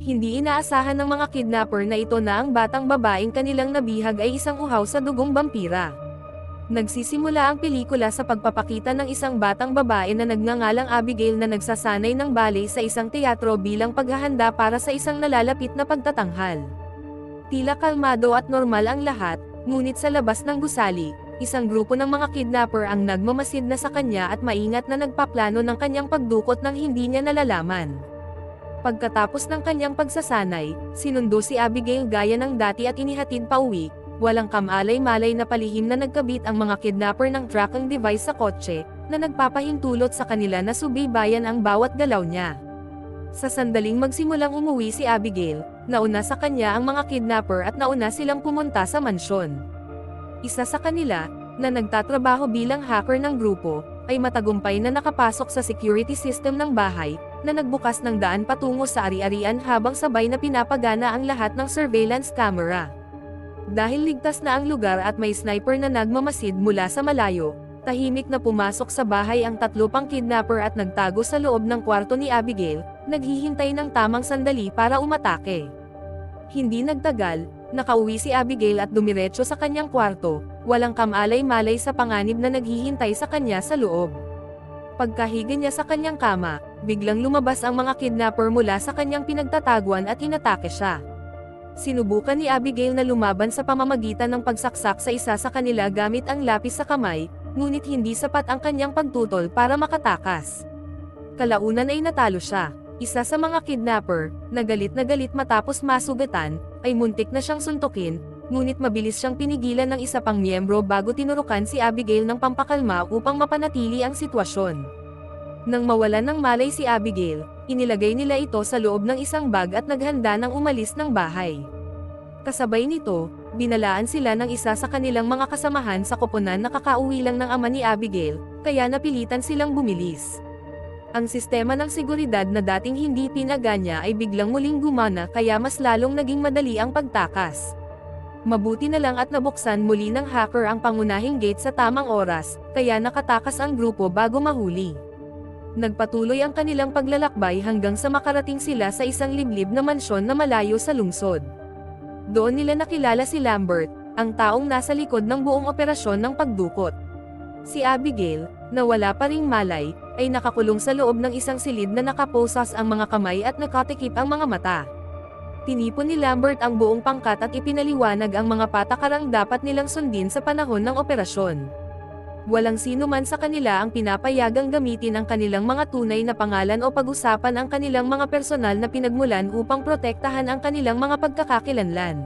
Hindi inaasahan ng mga kidnapper na ito na ang batang babaeng kanilang nabihag ay isang uhaw sa dugong bampira. Nagsisimula ang pelikula sa pagpapakita ng isang batang babae na nagngangalang Abigail na nagsasanay ng ballet sa isang teatro bilang paghahanda para sa isang nalalapit na pagtatanghal. Tila kalmado at normal ang lahat, ngunit sa labas ng gusali, isang grupo ng mga kidnapper ang nagmamasid na sa kanya at maingat na nagpaplano ng kanyang pagdukot nang hindi niya nalalaman. Pagkatapos ng kanyang pagsasanay, sinundo si Abigail gaya ng dati at inihatid pauwi, walang kamalay-malay na palihim na nagkabit ang mga kidnapper ng tracking device sa kotse, na nagpapahintulot sa kanila na subaybayan ang bawat galaw niya. Sa sandaling magsimulang umuwi si Abigail, nauna sa kanya ang mga kidnapper at nauna silang pumunta sa mansyon. Isa sa kanila, na nagtatrabaho bilang hacker ng grupo, ay matagumpay na nakapasok sa security system ng bahay, na nagbukas ng daan patungo sa ari-arian habang sabay na pinapagana ang lahat ng surveillance camera. Dahil ligtas na ang lugar at may sniper na nagmamasid mula sa malayo, tahimik na pumasok sa bahay ang tatlo pang kidnapper at nagtago sa loob ng kwarto ni Abigail, naghihintay ng tamang sandali para umatake. Hindi nagtagal, nakauwi si Abigail at dumiretso sa kanyang kwarto, walang kamalay-malay sa panganib na naghihintay sa kanya sa loob. Pagkahiga niya sa kanyang kama, biglang lumabas ang mga kidnapper mula sa kanyang pinagtataguan at inatake siya. Sinubukan ni Abigail na lumaban sa pamamagitan ng pagsaksak sa isa sa kanila gamit ang lapis sa kamay, ngunit hindi sapat ang kanyang pagtutol para makatakas. Kalaunan ay natalo siya. Isa sa mga kidnapper, na galit matapos masugatan, ay muntik na siyang suntukin, ngunit mabilis siyang pinigilan ng isa pang miyembro bago tinurukan si Abigail ng pampakalma upang mapanatili ang sitwasyon. Nang mawalan ng malay si Abigail, inilagay nila ito sa loob ng isang bag at naghanda ng umalis ng bahay. Kasabay nito, binalaan sila ng isa sa kanilang mga kasamahan sa koponan na kakauwi lang ng ama ni Abigail, kaya napilitan silang bumilis. Ang sistema ng seguridad na dating hindi pinaganya ay biglang muling gumana kaya mas lalong naging madali ang pagtakas. Mabuti na lang at nabuksan muli ng hacker ang pangunahing gate sa tamang oras, kaya nakatakas ang grupo bago mahuli. Nagpatuloy ang kanilang paglalakbay hanggang sa makarating sila sa isang liblib na mansyon na malayo sa lungsod. Doon nila nakilala si Lambert, ang taong nasa likod ng buong operasyon ng pagdukot. Si Abigail, na wala pa ring malay, ay nakakulong sa loob ng isang silid na nakaposas ang mga kamay at nakatikip ang mga mata. Tinipon ni Lambert ang buong pangkat at ipinaliwanag ang mga patakarang dapat nilang sundin sa panahon ng operasyon. Walang sino man sa kanila ang pinapayagang gamitin ang kanilang mga tunay na pangalan o pag-usapan ang kanilang mga personal na pinagmulan upang protektahan ang kanilang mga pagkakakilanlan.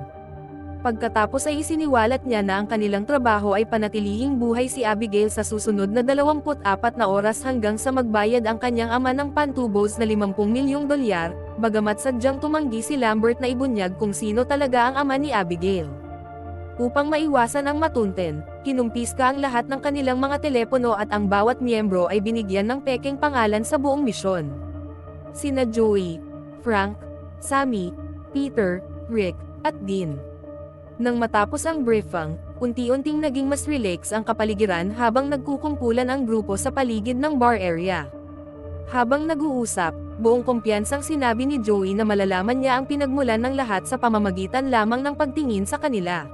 Pagkatapos ay isiniwalat niya na ang kanilang trabaho ay panatilihing buhay si Abigail sa susunod na 24 na oras hanggang sa magbayad ang kanyang ama ng pantubos na $50 milyong, bagamat sadyang tumanggi si Lambert na ibunyag kung sino talaga ang ama ni Abigail. Upang maiwasan ang matunten, kinumpiska ang lahat ng kanilang mga telepono at ang bawat miyembro ay binigyan ng pekeng pangalan sa buong misyon. Sina Joey, Frank, Sammy, Peter, Rick, at Dean. Nang matapos ang briefing, unti-unting naging mas relax ang kapaligiran habang nagkukumpulan ang grupo sa paligid ng bar area. Habang nag-uusap, buong kumpiyansang sinabi ni Joey na malalaman niya ang pinagmulan ng lahat sa pamamagitan lamang ng pagtingin sa kanila.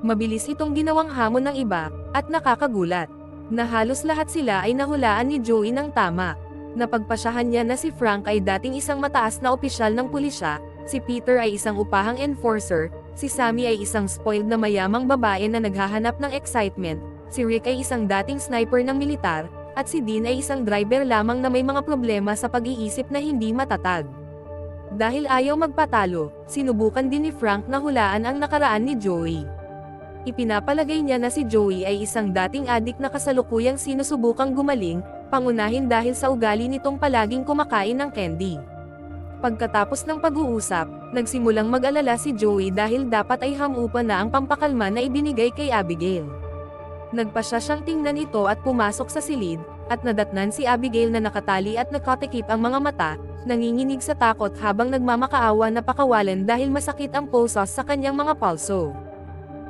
Mabilis itong ginawang hamon ng iba, at nakakagulat, na halos lahat sila ay nahulaan ni Joey ng tama. Napagpasyahan niya na si Frank ay dating isang mataas na opisyal ng pulisya, si Peter ay isang upahang enforcer, si Sammy ay isang spoiled na mayamang babae na naghahanap ng excitement, si Rick ay isang dating sniper ng militar, at si Dean ay isang driver lamang na may mga problema sa pag-iisip na hindi matatag. Dahil ayaw magpatalo, sinubukan din ni Frank na hulaan ang nakaraan ni Joey. Ipinapalagay niya na si Joey ay isang dating adik na kasalukuyang sinusubukang gumaling, pangunahin dahil sa ugali nitong palaging kumakain ng candy. Pagkatapos ng pag-uusap, nagsimulang mag-alala si Joey dahil dapat ay hamupan na ang pampakalma na ibinigay kay Abigail. Nagpasya siyang tingnan ito at pumasok sa silid, at nadatnan si Abigail na nakatali at nakatikip ang mga mata, nanginginig sa takot habang nagmamakaawa na pakawalan dahil masakit ang pulsos sa kanyang mga palso.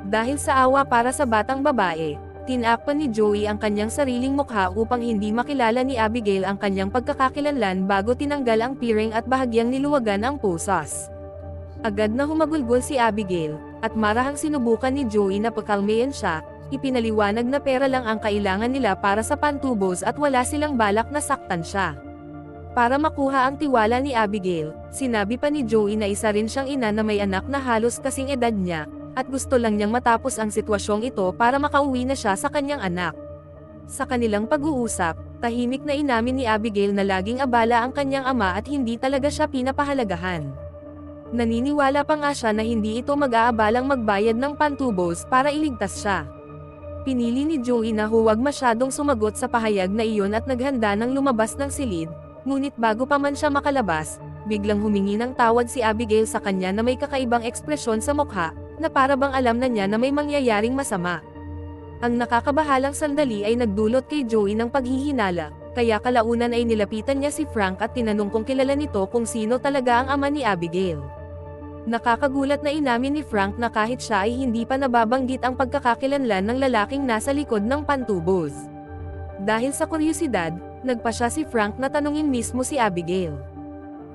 Dahil sa awa para sa batang babae, Tinakpan ni Joey ang kanyang sariling mukha upang hindi makilala ni Abigail ang kanyang pagkakakilanlan bago tinanggal ang piring at bahagyang niluwagan ang pusas. Agad na humagulgol si Abigail, at marahang sinubukan ni Joey na pakalmayan siya, ipinaliwanag na pera lang ang kailangan nila para sa pantubos at wala silang balak na saktan siya. Para makuha ang tiwala ni Abigail, sinabi pa ni Joey na isa rin siyang ina na may anak na halos kasing edad niya, at gusto lang niyang matapos ang sitwasyong ito para makauwi na siya sa kanyang anak. Sa kanilang pag-uusap, tahimik na inamin ni Abigail na laging abala ang kanyang ama at hindi talaga siya pinapahalagahan. Naniniwala pa nga siya na hindi ito mag-aabalang magbayad ng pantubos para iligtas siya. Pinili ni Joey na huwag masyadong sumagot sa pahayag na iyon at naghanda ng lumabas ng silid, ngunit bago pa man siya makalabas, biglang humingi ng tawad si Abigail sa kanya na may kakaibang ekspresyon sa mukha, na para bang alam na niya na may mangyayaring masama. Ang nakakabahalang sandali ay nagdulot kay Joey ng paghihinala, kaya kalaunan ay nilapitan niya si Frank at tinanong kung kilala nito kung sino talaga ang ama ni Abigail. Nakakagulat na inamin ni Frank na kahit siya ay hindi pa nababanggit ang pagkakakilanlan ng lalaking nasa likod ng pantubos. Dahil sa kuryosidad, nagpa siya si Frank na tanungin mismo si Abigail.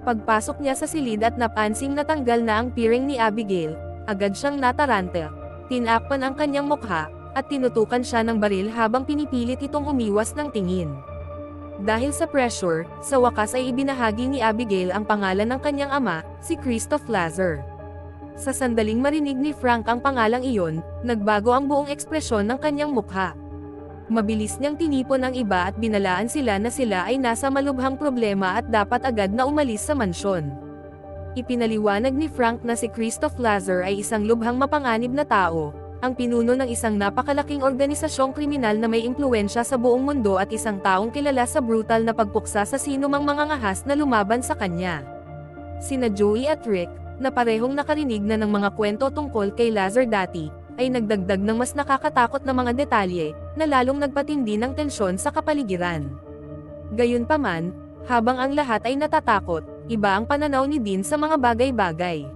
Pagpasok niya sa silid at napansing natanggal na ang piring ni Abigail, agad siyang nataranta, tinakpan ang kanyang mukha, at tinutukan siya ng baril habang pinipilit itong umiwas ng tingin. Dahil sa pressure, sa wakas ay ibinahagi ni Abigail ang pangalan ng kanyang ama, si Christoph Lazar. Sa sandaling marinig ni Frank ang pangalang iyon, nagbago ang buong ekspresyon ng kanyang mukha. Mabilis niyang tinipon ang iba at binalaan sila na sila ay nasa malubhang problema at dapat agad na umalis sa mansyon. Ipinaliwanag ni Frank na si Christoph Lazar ay isang lubhang mapanganib na tao, ang pinuno ng isang napakalaking organisasyong kriminal na may impluwensya sa buong mundo at isang taong kilala sa brutal na pagpuksa sa sinumang mangangahas na lumaban sa kanya. Sina Joey at Rick, na parehong nakarinig na ng mga kwento tungkol kay Lazar dati, ay nagdagdag ng mas nakakatakot na mga detalye, na lalong nagpatindi ng tensyon sa kapaligiran. Gayunpaman, habang ang lahat ay natatakot, iba ang pananaw ni Dean sa mga bagay-bagay.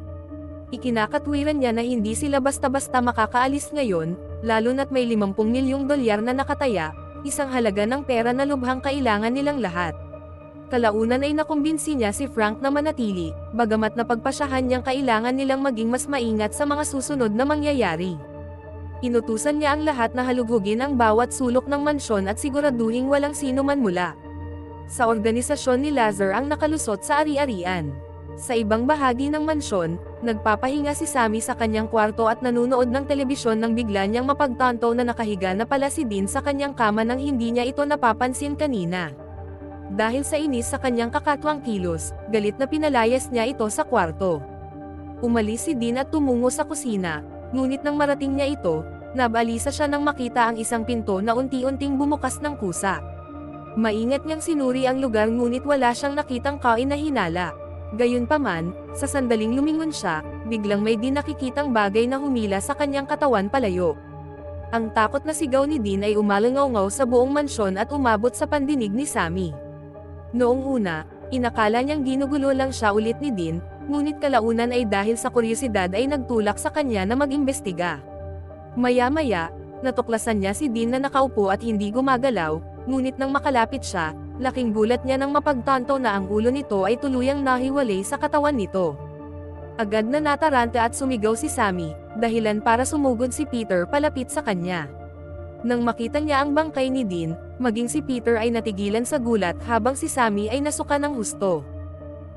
Ikinakatwiran niya na hindi sila basta-basta makakaalis ngayon, lalo na't may 50 milyong dolyar na nakataya, isang halaga ng pera na lubhang kailangan nilang lahat. Kalaunan ay nakumbinsi niya si Frank na manatili, bagamat napagpasyahan niyang kailangan nilang maging mas maingat sa mga susunod na mangyayari. Inutusan niya ang lahat na halughugin ang bawat sulok ng mansyon at siguraduhing walang sino man mula sa organisasyon ni Lazar ang nakalusot sa ari-arian. Sa ibang bahagi ng mansyon, nagpapahinga si Sammy sa kanyang kwarto at nanunood ng telebisyon nang bigla niyang mapagtanto na nakahiga na pala si Dean sa kanyang kama nang hindi niya ito napapansin kanina. Dahil sa inis sa kanyang kakatwang kilos, galit na pinalayas niya ito sa kwarto. Umalis si Dean at tumungo sa kusina, ngunit nang marating niya ito, nabalisa siya nang makita ang isang pinto na unti-unting bumukas ng kusa. Maingat niyang sinuri ang lugar ngunit wala siyang nakitang kain na hinala. Gayunpaman, sa sandaling lumingon siya, biglang may di nakikitang bagay na humila sa kanyang katawan palayo. Ang takot na sigaw ni Dean ay umalangaw-ngaw sa buong mansyon at umabot sa pandinig ni Sammy. Noong una, inakala niyang ginugulo lang siya ulit ni Dean, ngunit kalaunan ay dahil sa kuryosidad ay nagtulak sa kanya na mag-imbestiga. Maya-maya, natuklasan niya si Dean na nakaupo at hindi gumagalaw, ngunit nang makalapit siya, laking gulat niya nang mapagtanto na ang ulo nito ay tuluyang nahiwalay sa katawan nito. Agad na nataranta at sumigaw si Sammy, dahilan para sumugod si Peter palapit sa kanya. Nang makita niya ang bangkay ni Dean, maging si Peter ay natigilan sa gulat habang si Sammy ay nasuka ng husto.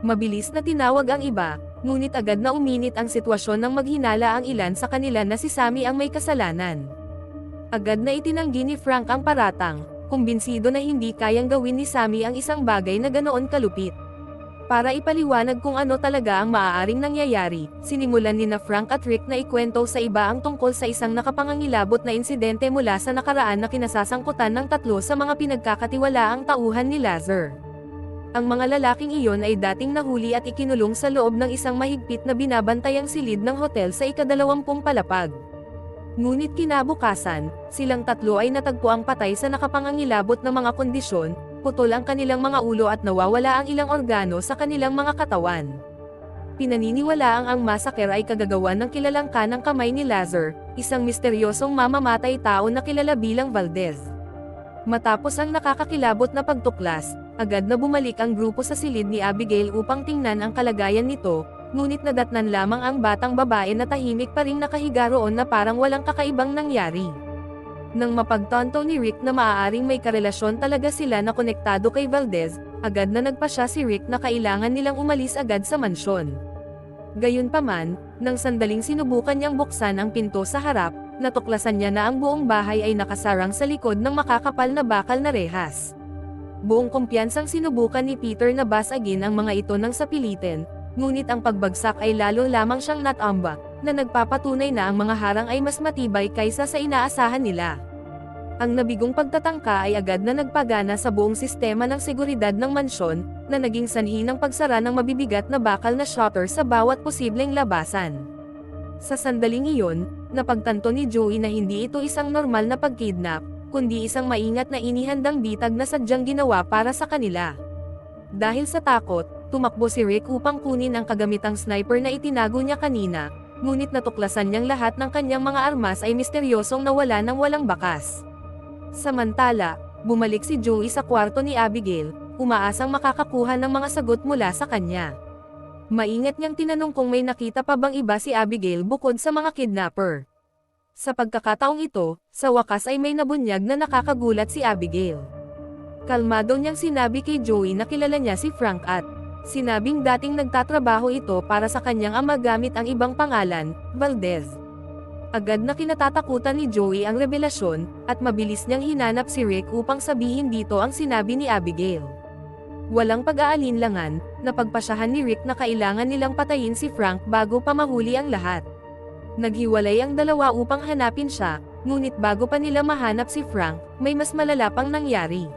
Mabilis na tinawag ang iba, ngunit agad na uminit ang sitwasyon nang maghinala ang ilan sa kanila na si Sammy ang may kasalanan. Agad na itinanggi ni Frank ang paratang, kumbinsido na hindi kayang gawin ni Sammy ang isang bagay na ganoon kalupit. Para ipaliwanag kung ano talaga ang maaaring nangyayari, sinimulan ni Frank at Rick na ikwento sa iba ang tungkol sa isang nakapangangilabot na insidente mula sa nakaraan na kinasasangkutan ng tatlo sa mga pinagkakatiwalaang tauhan ni Lazar. Ang mga lalaking iyon ay dating nahuli at ikinulong sa loob ng isang mahigpit na binabantayang silid ng hotel sa ika-20 palapag. Ngunit kinabukasan, silang tatlo ay natagpuang patay sa nakapangangilabot na mga kondisyon, putol ang kanilang mga ulo at nawawala ang ilang organo sa kanilang mga katawan. Pinaniniwalaang ang massacre ay kagagawan ng kilalang kanang kamay ni Lazar, isang misteryosong mamamatay tao na kilala bilang Valdez. Matapos ang nakakakilabot na pagtuklas, agad na bumalik ang grupo sa silid ni Abigail upang tingnan ang kalagayan nito, ngunit nadatnan lamang ang batang babae na tahimik pa ring nakahiga roon na parang walang kakaibang nangyari. Nang mapagtanto ni Rick na maaaring may karelasyon talaga sila na konektado kay Valdez, agad na nagpasya si Rick na kailangan nilang umalis agad sa mansyon. Gayunpaman, nang sandaling sinubukan niyang buksan ang pinto sa harap, natuklasan niya na ang buong bahay ay nakasarang sa likod ng makakapal na bakal na rehas. Buong kumpiyansang sinubukan ni Peter na basagin ang mga ito nang sapilitin, ngunit ang pagbagsak ay lalo lamang siyang natambak, na nagpapatunay na ang mga harang ay mas matibay kaysa sa inaasahan nila. Ang nabigong pagtatangka ay agad na nagpagana sa buong sistema ng seguridad ng mansyon, na naging sanhi ng pagsara ng mabibigat na bakal na shutter sa bawat posibleng labasan. Sa sandaling iyon, napagtanto ni Joey na hindi ito isang normal na pagkidnap, kundi isang maingat na inihandang bitag na sadyang ginawa para sa kanila. Dahil sa takot, tumakbo si Rick upang kunin ang kagamitang sniper na itinago niya kanina, ngunit natuklasan niyang lahat ng kanyang mga armas ay misteryosong nawala ng walang bakas. Samantala, bumalik si Joey sa kwarto ni Abigail, umaasang makakakuha ng mga sagot mula sa kanya. Maingat niyang tinanong kung may nakita pa bang iba si Abigail bukod sa mga kidnapper. Sa pagkakataong ito, sa wakas ay may nabunyag na nakakagulat si Abigail. Kalmado niyang sinabi kay Joey na kilala niya si Frank at sinabing dating nagtatrabaho ito para sa kanyang ama gamit ang ibang pangalan, Valdez. Agad na kinatatakutan ni Joey ang revelasyon, at mabilis niyang hinanap si Rick upang sabihin dito ang sinabi ni Abigail. Walang pag-aalinlangan, napagpasyahan ni Rick na kailangan nilang patayin si Frank bago pa mahuli ang lahat. Naghiwalay ang dalawa upang hanapin siya, ngunit bago pa nila mahanap si Frank, may mas malala pang nangyari.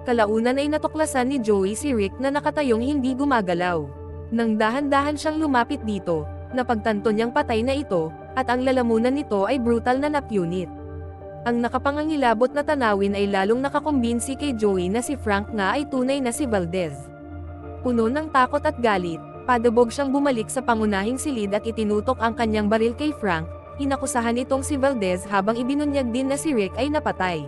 Kalaunan ay natuklasan ni Joey si Rick na nakatayong hindi gumagalaw. Nang dahan-dahan siyang lumapit dito, napagtanto niyang patay na ito, at ang lalamunan nito ay brutal na napunit. Ang nakapangangilabot na tanawin ay lalong nakakumbinsi kay Joey na si Frank nga ay tunay na si Valdez. Puno ng takot at galit, padabog siyang bumalik sa pangunahing silid at itinutok ang kanyang baril kay Frank, inakusahan itong si Valdez habang ibinunyag din na si Rick ay napatay.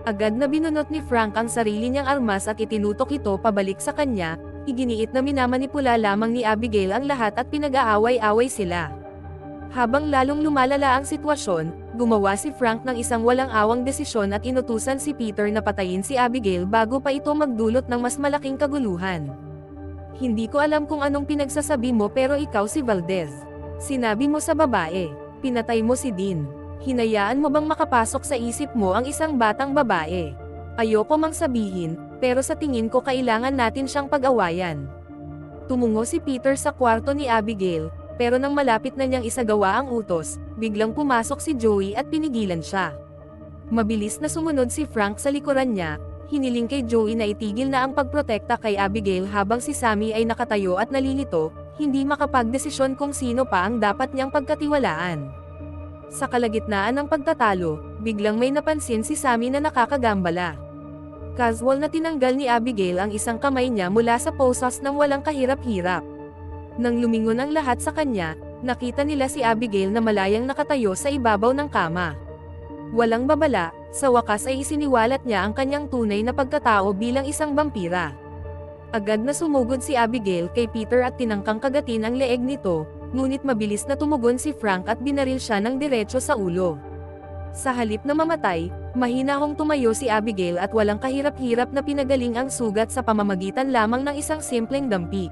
Agad na binunot ni Frank ang sarili niyang armas at itinutok ito pabalik sa kanya, iginiit na minamanipula lamang ni Abigail ang lahat at pinag-aaway-away sila. Habang lalong lumalala ang sitwasyon, gumawa si Frank ng isang walang awang desisyon at inutusan si Peter na patayin si Abigail bago pa ito magdulot ng mas malaking kaguluhan. Hindi ko alam kung anong pinagsasabi mo pero ikaw si Valdez. Sinabi mo sa babae, pinatay mo si Dean. Hinayaan mo bang makapasok sa isip mo ang isang batang babae? Ayoko mang sabihin, pero sa tingin ko kailangan natin siyang pag-awayan. Tumungo si Peter sa kwarto ni Abigail, pero nang malapit na niyang isagawa ang utos, biglang pumasok si Joey at pinigilan siya. Mabilis na sumunod si Frank sa likuran niya, hiniling kay Joey na itigil na ang pagprotekta kay Abigail habang si Sammy ay nakatayo at nalilito, hindi makapagdesisyon kung sino pa ang dapat niyang pagkatiwalaan. Sa kalagitnaan ng pagtatalo, biglang may napansin si Sammy na nakakagambala. Casual na tinanggal ni Abigail ang isang kamay niya mula sa posas ng walang kahirap-hirap. Nang lumingon ang lahat sa kanya, nakita nila si Abigail na malayang nakatayo sa ibabaw ng kama. Walang babala, sa wakas ay isiniwalat niya ang kanyang tunay na pagkatao bilang isang vampira. Agad na sumugod si Abigail kay Peter at tinangkang kagatin ang leeg nito, ngunit mabilis na tumugon si Frank at binaril siya ng diretso sa ulo. Sa halip na mamatay, mahinahong tumayo si Abigail at walang kahirap-hirap na pinagaling ang sugat sa pamamagitan lamang ng isang simpleng dampi.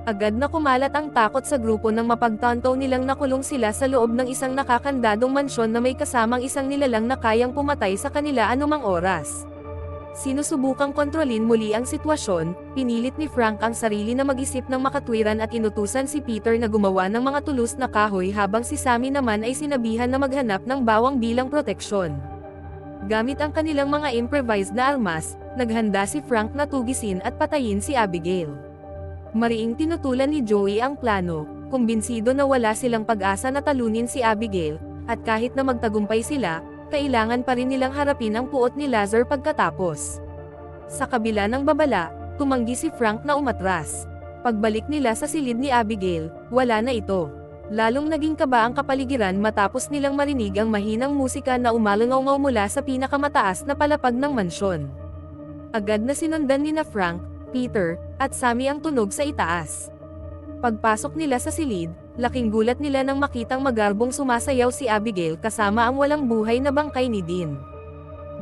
Agad na kumalat ang takot sa grupo nang mapagtanto nilang nakulong sila sa loob ng isang nakakandadong mansyon na may kasamang isang nilalang na kayang pumatay sa kanila anumang oras. Sinusubukang kontrolin muli ang sitwasyon, pinilit ni Frank ang sarili na mag-isip ng makatwiran at inutusan si Peter na gumawa ng mga tulos na kahoy habang si Sammy naman ay sinabihan na maghanap ng bawang bilang proteksyon. Gamit ang kanilang mga improvised na armas, naghanda si Frank na tugisin at patayin si Abigail. Mariing tinutulan ni Joey ang plano, kumbinsido na wala silang pag-asa na talunin si Abigail, at kahit na magtagumpay sila, kailangan pa rin nilang harapin ang puot ni Lazar pagkatapos. Sa kabila ng babala, tumanggi si Frank na umatras. Pagbalik nila sa silid ni Abigail, wala na ito. Lalong naging kaba ang kapaligiran matapos nilang marinig ang mahinang musika na umalangaw mula sa pinakamataas na palapag ng mansyon. Agad na sinundan ni Frank, Peter, at Sammy ang tunog sa itaas. Pagpasok nila sa silid, laking gulat nila nang makitang magarbong sumasayaw si Abigail kasama ang walang buhay na bangkay ni Dean.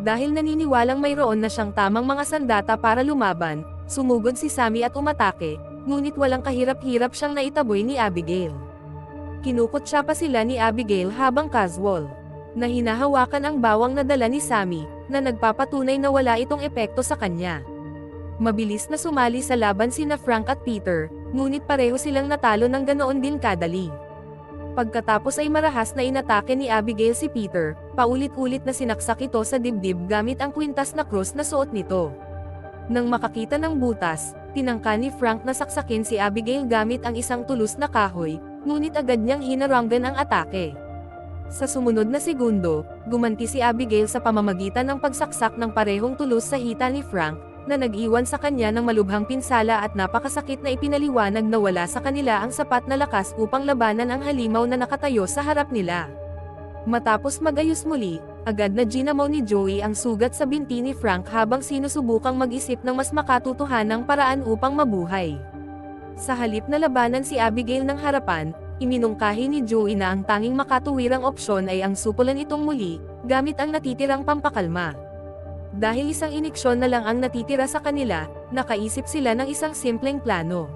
Dahil naniniwalang mayroon na siyang tamang mga sandata para lumaban, sumugod si Sammy at umatake, ngunit walang kahirap-hirap siyang naitaboy ni Abigail. Kinukutsa pa sila ni Abigail habang casual na hinahawakan ang bawang na dala ni Sammy, na nagpapatunay na wala itong epekto sa kanya. Mabilis na sumali sa laban sina Frank at Peter, ngunit pareho silang natalo ng ganoon din kadali. Pagkatapos ay marahas na inatake ni Abigail si Peter, paulit-ulit na sinaksak ito sa dibdib gamit ang kwintas na krus na suot nito. Nang makakita ng butas, tinangka ni Frank na saksakin si Abigail gamit ang isang tulos na kahoy, ngunit agad niyang hinaranggan ang atake. Sa sumunod na segundo, gumanti si Abigail sa pamamagitan ng pagsaksak ng parehong tulos sa hita ni Frank, na nag-iwan sa kanya ng malubhang pinsala at napakasakit na ipinaliwanag na wala sa kanila ang sapat na lakas upang labanan ang halimaw na nakatayo sa harap nila. Matapos magayos muli, agad na ginamaw ni Joey ang sugat sa binti ni Frank habang sinusubukang mag-isip ng mas makatotohanang paraan upang mabuhay. Sa halip na labanan si Abigail ng harapan, iminungkahi ni Joey na ang tanging makatuwirang opsyon ay ang supulan itong muli, gamit ang natitirang pampakalma. Dahil isang iniksyon na lang ang natitira sa kanila, nakaisip sila ng isang simpleng plano.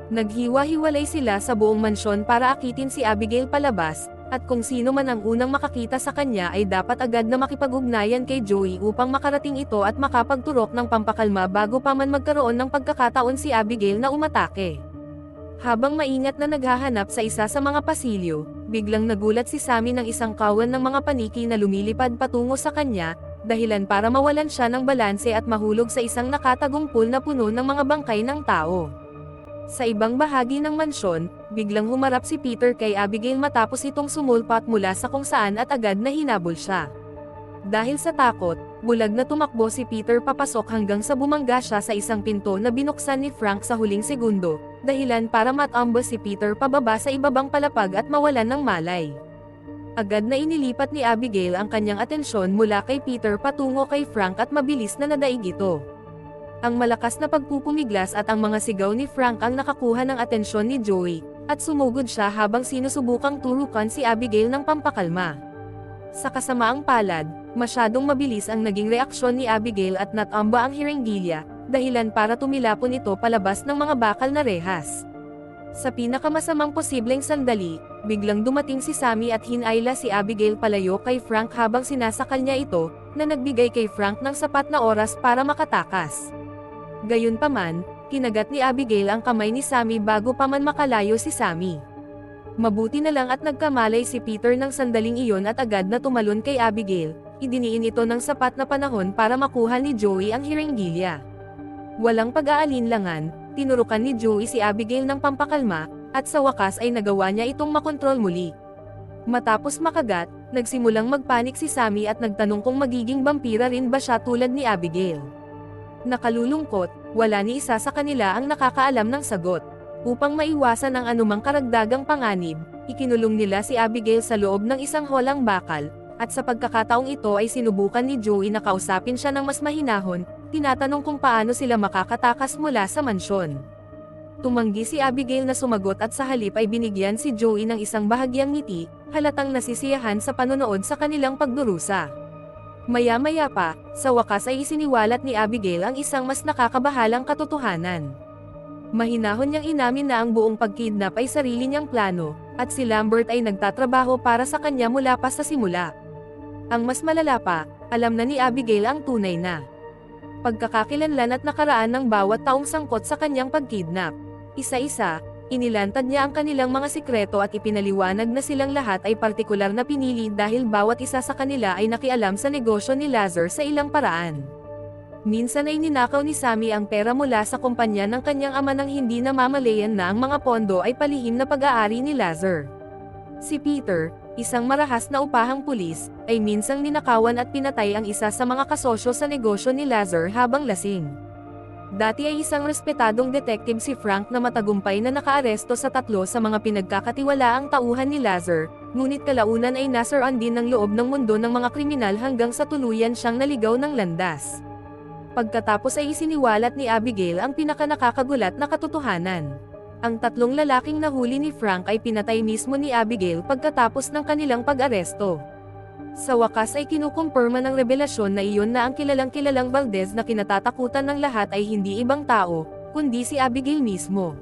Naghiwa-hiwalay sila sa buong mansyon para akitin si Abigail palabas, at kung sino man ang unang makakita sa kanya ay dapat agad na makipag-ugnayan kay Joey upang makarating ito at makapagturok ng pampakalma bago pa man magkaroon ng pagkakataon si Abigail na umatake. Habang maingat na naghahanap sa isa sa mga pasilyo, biglang nagulat si Sammy ng isang kawan ng mga paniki na lumilipad patungo sa kanya, dahilan para mawalan siya ng balanse at mahulog sa isang nakatagong pool na puno ng mga bangkay ng tao. Sa ibang bahagi ng mansyon, biglang humarap si Peter kay Abigail matapos itong sumulpat mula sa kung saan at agad na hinabol siya. Dahil sa takot, bulag na tumakbo si Peter papasok hanggang sa bumangga siya sa isang pinto na binuksan ni Frank sa huling segundo, dahilan para matambos si Peter pababa sa ibabang palapag at mawalan ng malay. Agad na inilipat ni Abigail ang kanyang atensyon mula kay Peter patungo kay Frank at mabilis na nadaig ito. Ang malakas na pagpupumiglas at ang mga sigaw ni Frank ang nakakuha ng atensyon ni Joey, at sumugod siya habang sinusubukang turukan si Abigail ng pampakalma. Sa kasamaang palad, masyadong mabilis ang naging reaksyon ni Abigail at natamba ang hiringgilya, dahilan para tumilapon ito palabas ng mga bakal na rehas. Sa pinakamasamang posibleng sandali, biglang dumating si Sammy at hinayla si Abigail palayo kay Frank habang sinasakal niya ito, na nagbigay kay Frank ng sapat na oras para makatakas. Gayunpaman, kinagat ni Abigail ang kamay ni Sammy bago pa man makalayo si Sammy. Mabuti na lang at nagkamalay si Peter ng sandaling iyon at agad na tumalon kay Abigail, idiniin ito ng sapat na panahon para makuha ni Joey ang hiringgilya. Walang pag-aalinlangan, tinurukan ni Joey si Abigail ng pampakalma, at sa wakas ay nagawa niya itong makontrol muli. Matapos makagat, nagsimulang magpanik si Sammy at nagtanong kung magiging vampira rin ba siya tulad ni Abigail. Nakalulungkot, wala ni isa sa kanila ang nakakaalam ng sagot. Upang maiwasan ang anumang karagdagang panganib, ikinulong nila si Abigail sa loob ng isang holang bakal, at sa pagkakataong ito ay sinubukan ni Joey na kausapin siya ng mas mahinahon, tinatanong kung paano sila makakatakas mula sa mansyon. Tumanggi si Abigail na sumagot at sa halip ay binigyan si Joey ng isang bahagyang ngiti, halatang nasisiyahan sa panonood sa kanilang pagdurusa. Maya-maya pa, sa wakas ay isiniwalat ni Abigail ang isang mas nakakabahalang katotohanan. Mahinahon niyang inamin na ang buong pagkidnap ay sarili niyang plano, at si Lambert ay nagtatrabaho para sa kanya mula pa sa simula. Ang mas malala pa, alam na ni Abigail ang tunay na pagkakakilanlan at nakaraan ng bawat taong sangkot sa kanyang pagkidnap. Isa-isa, inilantad niya ang kanilang mga sikreto at ipinaliwanag na silang lahat ay partikular na pinili dahil bawat isa sa kanila ay nakialam sa negosyo ni Lazar sa ilang paraan. Minsan ay ninakaw ni Sammy ang pera mula sa kumpanya ng kanyang ama nang hindi namamalayan na ang mga pondo ay palihim na pag-aari ni Lazar. Si Peter, isang marahas na upahang pulis, ay minsang ninakawan at pinatay ang isa sa mga kasosyo sa negosyo ni Lazar habang lasing. Dati ay isang respetadong detective si Frank na matagumpay na nakaaresto sa 3 sa mga pinagkakatiwalaang tauhan ni Lazar, ngunit kalaunan ay nasaraan din ng loob ng mundo ng mga kriminal hanggang sa tuluyan siyang naligaw ng landas. Pagkatapos ay isiniwalat ni Abigail ang pinakanakakagulat na katotohanan. Ang 3 lalaking nahuli ni Frank ay pinatay mismo ni Abigail pagkatapos ng kanilang pag-aresto. Sa wakas ay kinukumpirma ng revelasyon na iyon na ang kilalang-kilalang Valdez na kinatatakutan ng lahat ay hindi ibang tao, kundi si Abigail mismo.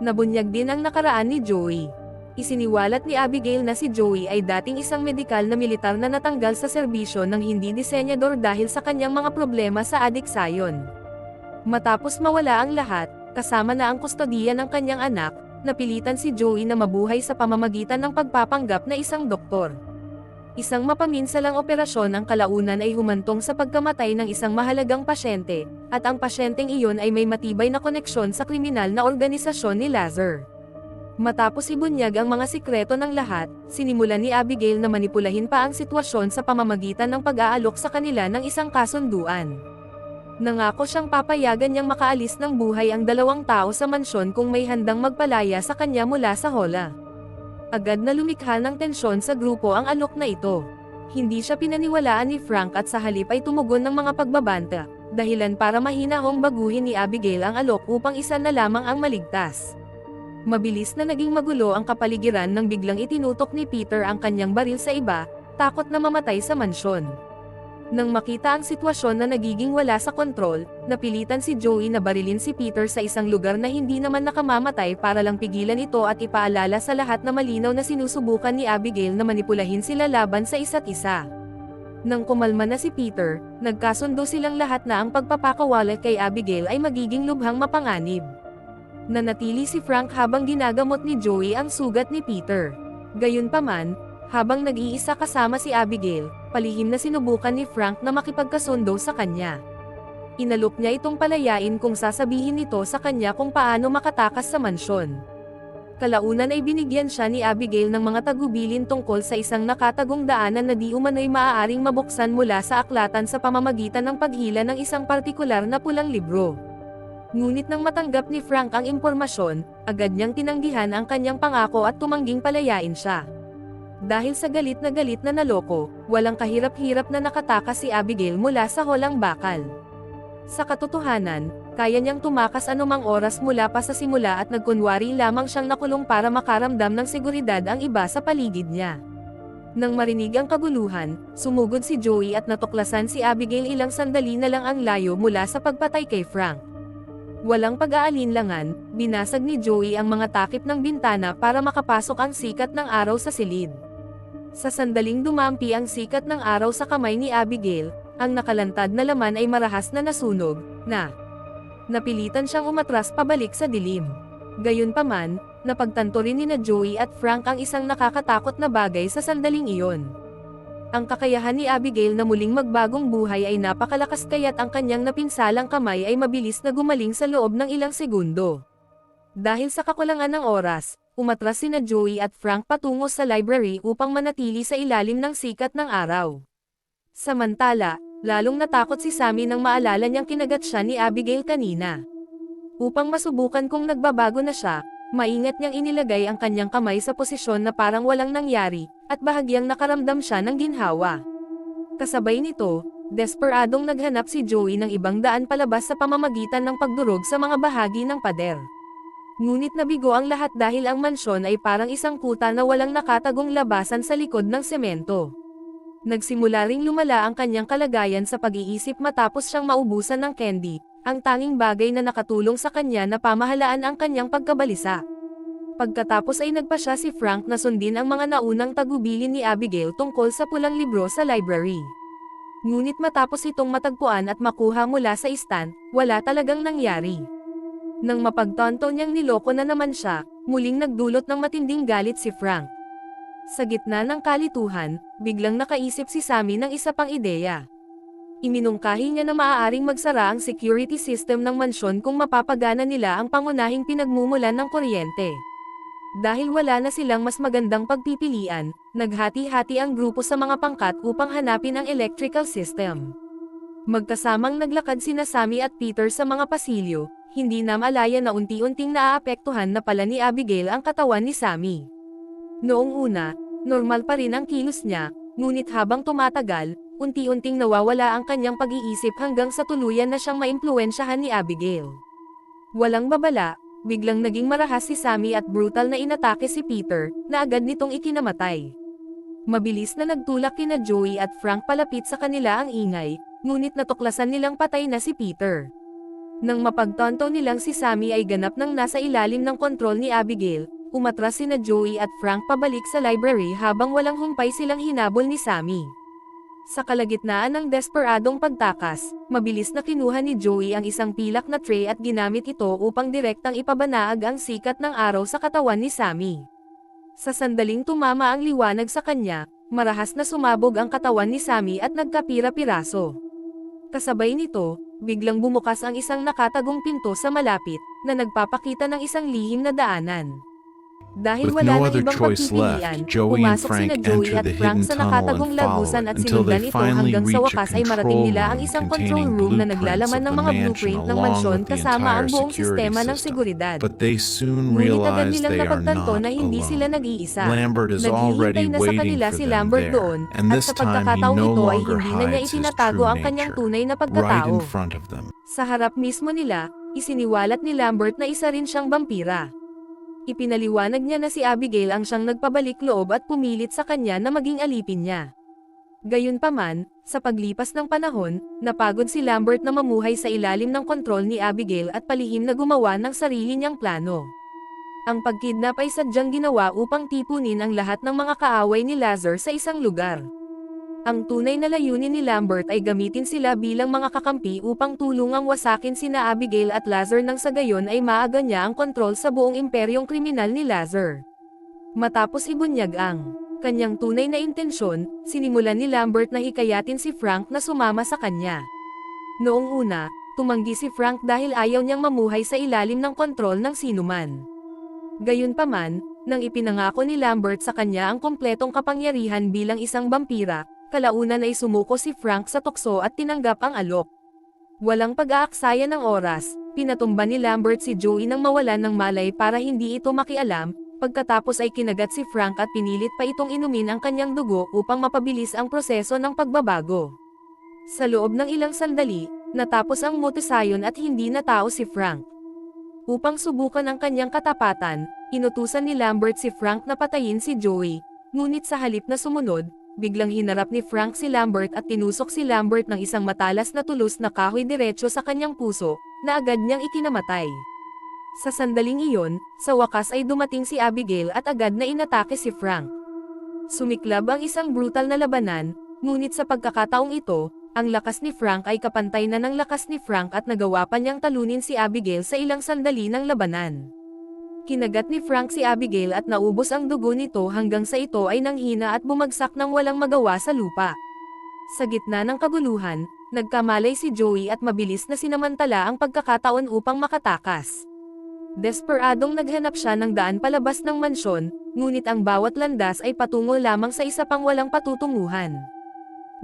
Nabunyag din ang nakaraan ni Joey. Isiniwalat ni Abigail na si Joey ay dating isang medikal na militar na natanggal sa serbisyo ng hindi disenyador dahil sa kanyang mga problema sa adiksayon. Matapos mawala ang lahat, kasama na ang kustodiya ng kanyang anak, napilitan si Joey na mabuhay sa pamamagitan ng pagpapanggap na isang doktor. Isang mapaminsalang operasyon ang kalaunan ay humantong sa pagkamatay ng isang mahalagang pasyente, at ang pasyenteng iyon ay may matibay na koneksyon sa kriminal na organisasyon ni Lazar. Matapos ibunyag ang mga sikreto ng lahat, sinimulan ni Abigail na manipulahin pa ang sitwasyon sa pamamagitan ng pag-aalok sa kanila ng isang kasunduan. Nangako siyang papayagan niyang makaalis ng buhay ang 2 tao sa mansyon kung may handang magpalaya sa kanya mula sa hola. Agad na lumikha ng tensyon sa grupo ang alok na ito. Hindi siya pinaniwalaan ni Frank at sa halip ay tumugon ng mga pagbabanta, dahilan para mahinahong baguhin ni Abigail ang alok upang isa na lamang ang maligtas. Mabilis na naging magulo ang kapaligiran nang biglang itinutok ni Peter ang kanyang baril sa iba, takot na mamatay sa mansyon. Nang makita ang sitwasyon na nagiging wala sa kontrol, napilitan si Joey na barilin si Peter sa isang lugar na hindi naman nakamamatay para lang pigilan ito at ipaalala sa lahat na malinaw na sinusubukan ni Abigail na manipulahin sila laban sa isa't isa. Nang kumalma na si Peter, nagkasundo silang lahat na ang pagpapakawala kay Abigail ay magiging lubhang mapanganib. Nanatili si Frank habang ginagamot ni Joey ang sugat ni Peter. Gayunpaman, habang nag-iisa kasama si Abigail, palihim na sinubukan ni Frank na makipagkasundo sa kanya. Inalok niya itong palayain kung sasabihin nito sa kanya kung paano makatakas sa mansyon. Kalaunan ay binigyan siya ni Abigail ng mga tagubilin tungkol sa isang nakatagong daanan na di umano'y maaaring mabuksan mula sa aklatan sa pamamagitan ng paghila ng isang partikular na pulang libro. Ngunit nang matanggap ni Frank ang impormasyon, agad niyang tinanggihan ang kanyang pangako at tumangging palayain siya. Dahil sa galit na naloko, walang kahirap-hirap na nakatakas si Abigail mula sa holang bakal. Sa katotohanan, kaya niyang tumakas anumang oras mula pa sa simula at nagkunwari lamang siyang nakulong para makaramdam ng seguridad ang iba sa paligid niya. Nang marinig ang kaguluhan, sumugod si Joey at natuklasan si Abigail ilang sandali na lang ang layo mula sa pagpatay kay Frank. Walang pag-aalinlangan, binasag ni Joey ang mga takip ng bintana para makapasok ang sikat ng araw sa silid. Sa sandaling dumampi ang sikat ng araw sa kamay ni Abigail, ang nakalantad na laman ay marahas na nasunog, napilitan siyang umatras pabalik sa dilim. Gayunpaman, napagtanto rin ni Joey at Frank ang isang nakakatakot na bagay sa sandaling iyon. Ang kakayahan ni Abigail na muling magbagong buhay ay napakalakas kaya't ang kanyang napinsalang kamay ay mabilis na gumaling sa loob ng ilang segundo. Dahil sa kakulangan ng oras, umatras sina Joey at Frank patungo sa library upang manatili sa ilalim ng sikat ng araw. Samantala, lalong natakot si Sammy nang maalala niyang kinagat siya ni Abigail kanina. Upang masubukan kung nagbabago na siya, maingat niyang inilagay ang kanyang kamay sa posisyon na parang walang nangyari, at bahagyang nakaramdam siya ng ginhawa. Kasabay nito, desperadong naghanap si Joey ng ibang daan palabas sa pamamagitan ng pagdurog sa mga bahagi ng pader. Ngunit nabigo ang lahat dahil ang mansyon ay parang isang kuta na walang nakatagong labasan sa likod ng semento. Nagsimula ring lumala ang kanyang kalagayan sa pag-iisip matapos siyang maubusan ng candy, ang tanging bagay na nakatulong sa kanya na pamahalaan ang kanyang pagkabalisa. Pagkatapos ay nagpasya si Frank na sundin ang mga naunang tagubilin ni Abigail tungkol sa pulang libro sa library. Ngunit matapos itong matagpuan at makuha mula sa istan, wala talagang nangyari. Nang mapagtanto niyang niloko na naman siya, muling nagdulot ng matinding galit si Frank. Sa gitna ng kalituhan, biglang nakaisip si Sammy ng isa pang ideya. Iminungkahi niya na maaaring magsara ang security system ng mansyon kung mapapagana nila ang pangunahing pinagmumulan ng kuryente. Dahil wala na silang mas magandang pagpipilian, naghati-hati ang grupo sa mga pangkat upang hanapin ang electrical system. Magkasamang naglakad sina Sammy at Peter sa mga pasilyo, hindi na malaya na unti-unting naaapektuhan na pala ni Abigail ang katawan ni Sammy. Noong una, normal pa rin ang kilos niya, ngunit habang tumatagal, unti-unting nawawala ang kanyang pag-iisip hanggang sa tuluyan na siyang maimpluwensyahan ni Abigail. Walang babala, biglang naging marahas si Sammy at brutal na inatake si Peter, na agad nitong ikinamatay. Mabilis na nagtulak kina Joey at Frank palapit sa kanila ang ingay, ngunit natuklasan nilang patay na si Peter. Nang mapagtanto nilang si Sammy ay ganap nang nasa ilalim ng kontrol ni Abigail, umatras sina Joey at Frank pabalik sa library habang walang humpay silang hinabol ni Sammy. Sa kalagitnaan ng desperadong pagtakas, mabilis na kinuha ni Joey ang isang pilak na tray at ginamit ito upang direktang ipabanaag ang sikat ng araw sa katawan ni Sammy. Sa sandaling tumama ang liwanag sa kanya, marahas na sumabog ang katawan ni Sammy at nagkapira-piraso. Kasabay nito, biglang bumukas ang isang nakatagong pinto sa malapit, na nagpapakita ng isang lihim na daanan. Dahil With wala no nang other ibang choice pagpipilian, left, Joey and pumasok sina Frank Joey enter at the Frank hidden sa tunnel nakatagong and follow lagusan it at until sinundan they ito finally hanggang sa reach a wakas ay marating control nila ang room isang control containing room na blueprints naglalaman of ng the mga mansion blueprint ng along mansyon with the kasama ang entire buong security sistema ng system. seguridad. But they soon Ngunit agad realize nilang they are napagtanto not na hindi sila alone. nag-iisa. Lambert is Naghihintay already na sa waiting kanila for si them Lambert there, doon, and at this sa time he pagkakataong no ito ay longer hindi na niya hides his itinatago true ang kanyang nature. tunay na Right pagkatao. in front of them. Sa harap mismo nila, isiniwalat ni Lambert na isa rin siyang vampira. Ipinaliwanag niya na si Abigail ang siyang nagpabalik loob at pumilit sa kanya na maging alipin niya. Gayunpaman, sa paglipas ng panahon, napagod si Lambert na mamuhay sa ilalim ng kontrol ni Abigail at palihim na gumawa ng sarili niyang plano. Ang pagkidnap ay sadyang ginawa upang tipunin ang lahat ng mga kaaway ni Lazar sa isang lugar. Ang tunay na layunin ni Lambert ay gamitin sila bilang mga kakampi upang tulungang wasakin sina Abigail at Lazar nang sa gayon ay maaga niya ang kontrol sa buong imperyong kriminal ni Lazar. Matapos ibunyag ang kanyang tunay na intensyon, sinimulan ni Lambert na hikayatin si Frank na sumama sa kanya. Noong una, tumanggi si Frank dahil ayaw niyang mamuhay sa ilalim ng kontrol ng sinuman. Gayunpaman, nang ipinangako ni Lambert sa kanya ang kompletong kapangyarihan bilang isang vampira, kalaunan ay sumuko si Frank sa tukso at tinanggap ang alok. Walang pag-aaksaya ng oras, pinatumba ni Lambert si Joey nang mawalan ng malay para hindi ito makialam, pagkatapos ay kinagat si Frank at pinilit pa itong inumin ang kanyang dugo upang mapabilis ang proseso ng pagbabago. Sa loob ng ilang sandali, natapos ang mutisayon at hindi natao si Frank. Upang subukan ang kanyang katapatan, inutusan ni Lambert si Frank na patayin si Joey, ngunit sa halip na sumunod, biglang hinarap ni Frank si Lambert at tinusok si Lambert ng isang matalas na tulos na kahoy diretso sa kanyang puso, na agad niyang ikinamatay. Sa sandaling iyon, sa wakas ay dumating si Abigail at agad na inatake si Frank. Sumiklab ang isang brutal na labanan, ngunit sa pagkakataong ito, ang lakas ni Frank ay kapantay na ng lakas ni Frank at nagawa pa niyang talunin si Abigail sa ilang sandali ng labanan. Kinagat ni Frank si Abigail at naubos ang dugo nito hanggang sa ito ay nanghina at bumagsak ng walang magawa sa lupa. Sa gitna ng kaguluhan, nagkamalay si Joey at mabilis na sinamantala ang pagkakataon upang makatakas. Desperadong naghanap siya ng daan palabas ng mansyon, ngunit ang bawat landas ay patungo lamang sa isa pang walang patutunguhan.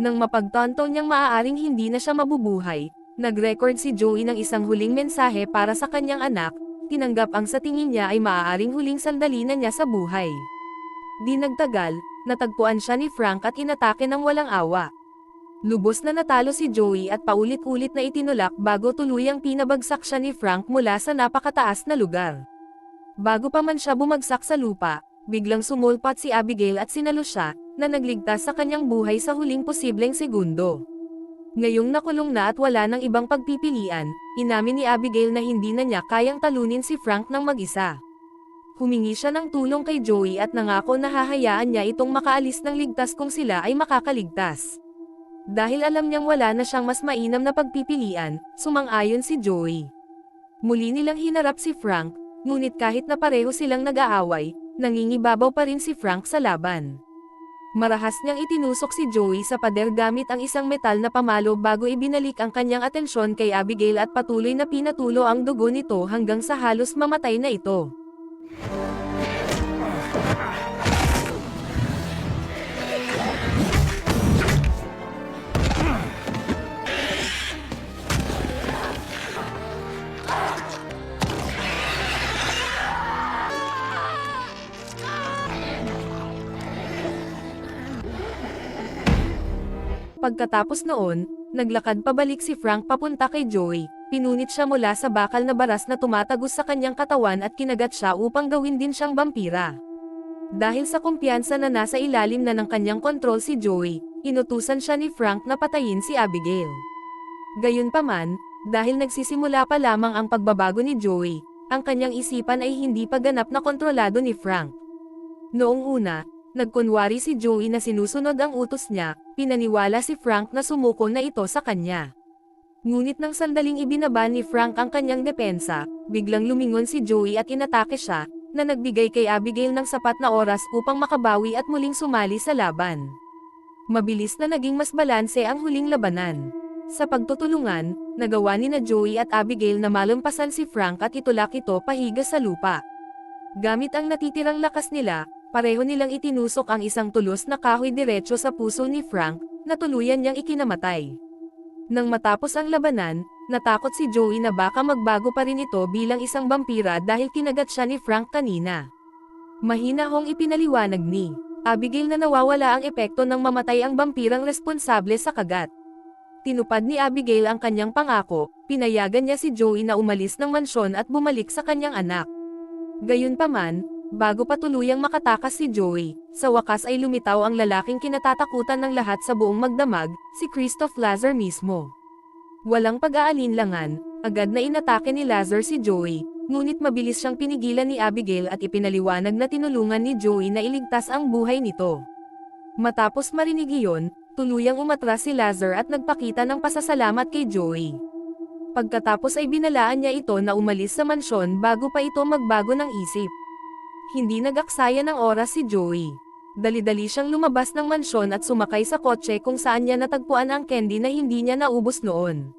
Nang mapagtanto niyang maaaring hindi na siya mabubuhay, nag-record si Joey ng isang huling mensahe para sa kanyang anak, tinanggap ang sa tingin niya ay maaaring huling sandali na niya sa buhay. Di nagtagal, natagpuan siya ni Frank at inatake ng walang awa. Lubos na natalo si Joey at paulit-ulit na itinulak bago tuluyang pinabagsak siya ni Frank mula sa napakataas na lugar. Bago pa man siya bumagsak sa lupa, biglang sumulpat si Abigail at sinalo siya, na nagligtas sa kanyang buhay sa huling posibleng segundo. Ngayong nakulong na at wala ng ibang pagpipilian, inamin ni Abigail na hindi na niya kayang talunin si Frank ng mag-isa. Humingi siya ng tulong kay Joey at nangako na hahayaan niya itong makaalis ng ligtas kung sila ay makakaligtas. Dahil alam niyang wala na siyang mas mainam na pagpipilian, sumang-ayon si Joey. Muli nilang hinarap si Frank, ngunit kahit na pareho silang nag-aaway, nangingibabaw pa rin si Frank sa laban. Marahas niyang itinusok si Joey sa pader gamit ang isang metal na pamalo bago ibinalik ang kanyang atensyon kay Abigail at patuloy na pinatulo ang dugo nito hanggang sa halos mamatay na ito. Pagkatapos noon, naglakad pabalik si Frank papunta kay Joey. Pinunit siya mula sa bakal na baras na tumatagos sa kanyang katawan at kinagat siya upang gawin din siyang vampira. Dahil sa kumpiyansa na nasa ilalim na ng kanyang kontrol si Joey, inutusan siya ni Frank na patayin si Abigail. Gayunpaman, dahil nagsisimula pa lamang ang pagbabago ni Joey, ang kanyang isipan ay hindi pa ganap na kontrolado ni Frank. Noong una, nagkunwari si Joey na sinusunod ang utos niya, pinaniwala si Frank na sumuko na ito sa kanya. Ngunit nang sandaling ibinaba ni Frank ang kanyang depensa, biglang lumingon si Joey at inatake siya, na nagbigay kay Abigail ng sapat na oras upang makabawi at muling sumali sa laban. Mabilis na naging mas balanse ang huling labanan. Sa pagtutulungan, nagawa ni na Joey at Abigail na malampasan si Frank at itulak ito pahiga sa lupa. Gamit ang natitirang lakas nila, pareho nilang itinusok ang isang tulos na kahoy diretso sa puso ni Frank, na tuluyan niyang ikinamatay. Nang matapos ang labanan, natakot si Joey na baka magbago pa rin ito bilang isang vampira dahil kinagat siya ni Frank kanina. Mahina hong ipinaliwanag ni Abigail na nawawala ang epekto ng mamatay ang vampirang responsable sa kagat. Tinupad ni Abigail ang kanyang pangako, pinayagan niya si Joey na umalis ng mansyon at bumalik sa kanyang anak. Gayunpaman, bago pa tuluyang makatakas si Joey, sa wakas ay lumitaw ang lalaking kinatatakutan ng lahat sa buong magdamag, si Christoph Lazar mismo. Walang pag-aalinlangan, agad na inatake ni Lazar si Joey, ngunit mabilis siyang pinigilan ni Abigail at ipinaliwanag na tinulungan ni Joey na iligtas ang buhay nito. Matapos marinig iyon, tuluyang umatras si Lazar at nagpakita ng pasasalamat kay Joey. Pagkatapos ay binalaan niya ito na umalis sa mansyon bago pa ito magbago ng isip. Hindi nag-aksaya ng oras si Joey. Dali-dali siyang lumabas ng mansyon at sumakay sa kotse kung saan niya natagpuan ang candy na hindi niya naubos noon.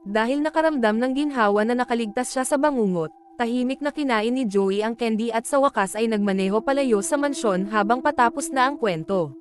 Dahil nakaramdam ng ginhawa na nakaligtas siya sa bangungot, tahimik na kinain ni Joey ang candy at sa wakas ay nagmaneho palayo sa mansyon habang patapos na ang kwento.